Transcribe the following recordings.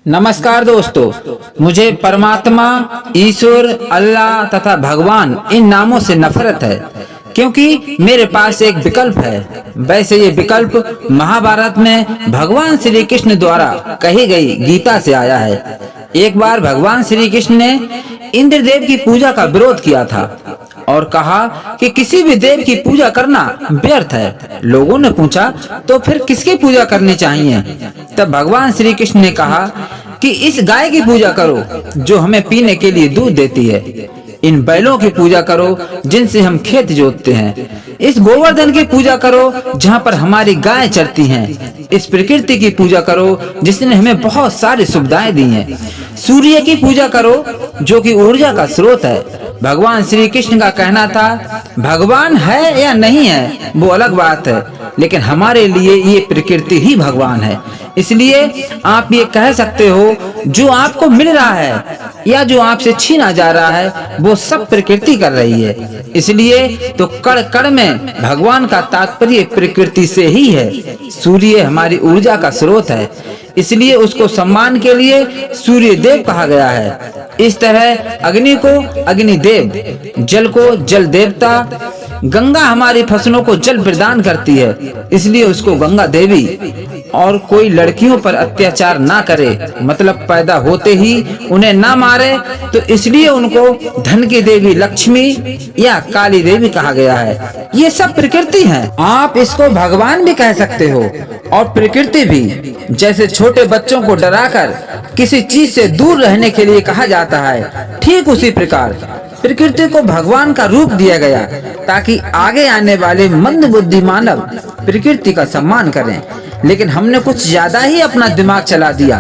नमस्कार दोस्तों, मुझे परमात्मा, ईश्वर, अल्लाह तथा भगवान इन नामों से नफरत है क्योंकि मेरे पास एक विकल्प है। वैसे ये विकल्प महाभारत में भगवान श्री कृष्ण द्वारा कही गई गीता से आया है। एक बार भगवान श्री कृष्ण ने इंद्रदेव की पूजा का विरोध किया था और कहा कि किसी भी देव की पूजा करना व्यर्थ है। लोगों ने पूछा तो फिर किसकी पूजा करनी चाहिए? तब भगवान श्री कृष्ण ने कहा कि इस गाय की पूजा करो जो हमें पीने के लिए दूध देती है। इन बैलों की पूजा करो जिनसे हम खेत जोतते हैं। इस गोवर्धन की पूजा करो जहाँ पर हमारी गाय चरती हैं। इस प्रकृति की पूजा करो जिसने हमें बहुत सारी सुविधाएं दी हैं। सूर्य की पूजा करो जो कि ऊर्जा का स्रोत है। भगवान श्री कृष्ण का कहना था, भगवान है या नहीं है वो अलग बात है, लेकिन हमारे लिए ये प्रकृति ही भगवान है। इसलिए आप ये कह सकते हो जो आपको मिल रहा है या जो आपसे छीना जा रहा है वो सब प्रकृति कर रही है। इसलिए तो कण कण में भगवान का तात्पर्य प्रकृति से ही है। सूर्य हमारी ऊर्जा का स्रोत है, इसलिए उसको सम्मान के लिए सूर्य देव कहा गया है। इस तरह अग्नि को अग्नि देव, जल को जल देवता, गंगा हमारी फसलों को जल प्रदान करती है, इसलिए उसको गंगा देवी। और कोई लड़कियों पर अत्याचार ना करे, मतलब पैदा होते ही उन्हें ना मारे, तो इसलिए उनको धन की देवी लक्ष्मी या काली देवी कहा गया है। ये सब प्रकृति है। आप इसको भगवान भी कह सकते हो और प्रकृति भी। जैसे छोटे बच्चों को डराकर किसी चीज से दूर रहने के लिए कहा जाता है, ठीक उसी प्रकार प्रकृति को भगवान का रूप दिया गया ताकि आगे आने वाले मंद बुद्धि मानव प्रकृति का सम्मान करें। लेकिन हमने कुछ ज्यादा ही अपना दिमाग चला दिया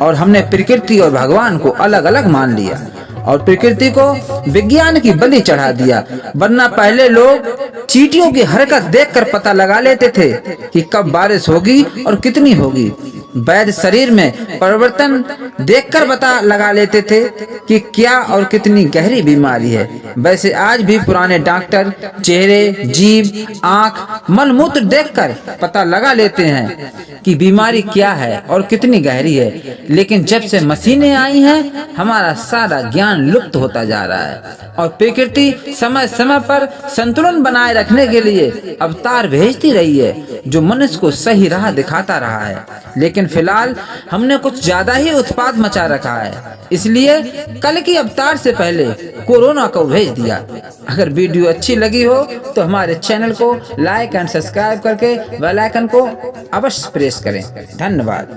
और हमने प्रकृति और भगवान को अलग अलग मान लिया और प्रकृति को विज्ञान की बलि चढ़ा दिया। वरना पहले लोग चींटियों की हरकत देखकर पता लगा लेते थे कि कब बारिश होगी और कितनी होगी। वैद्य शरीर में परिवर्तन देखकर पता लगा लेते थे कि क्या और कितनी गहरी बीमारी है। वैसे आज भी पुराने डॉक्टर चेहरे, जीभ, आंख, मलमूत्र देखकर पता लगा लेते हैं कि बीमारी क्या है और कितनी गहरी है। लेकिन जब से मशीनें आई हैं, हमारा सारा ज्ञान लुप्त होता जा रहा है और प्रकृति समय समय पर संतुलन बनाए रखने के लिए अवतार भेजती रही है जो मनुष्य को सही राह दिखाता रहा है। लेकिन फिलहाल हमने कुछ ज्यादा ही उत्पात मचा रखा है, इसलिए कल की अवतार से पहले कोरोना को भेज दिया। अगर वीडियो अच्छी लगी हो तो हमारे चैनल को लाइक एंड सब्सक्राइब करके बेल आइकन को अवश्य प्रेस करें। धन्यवाद।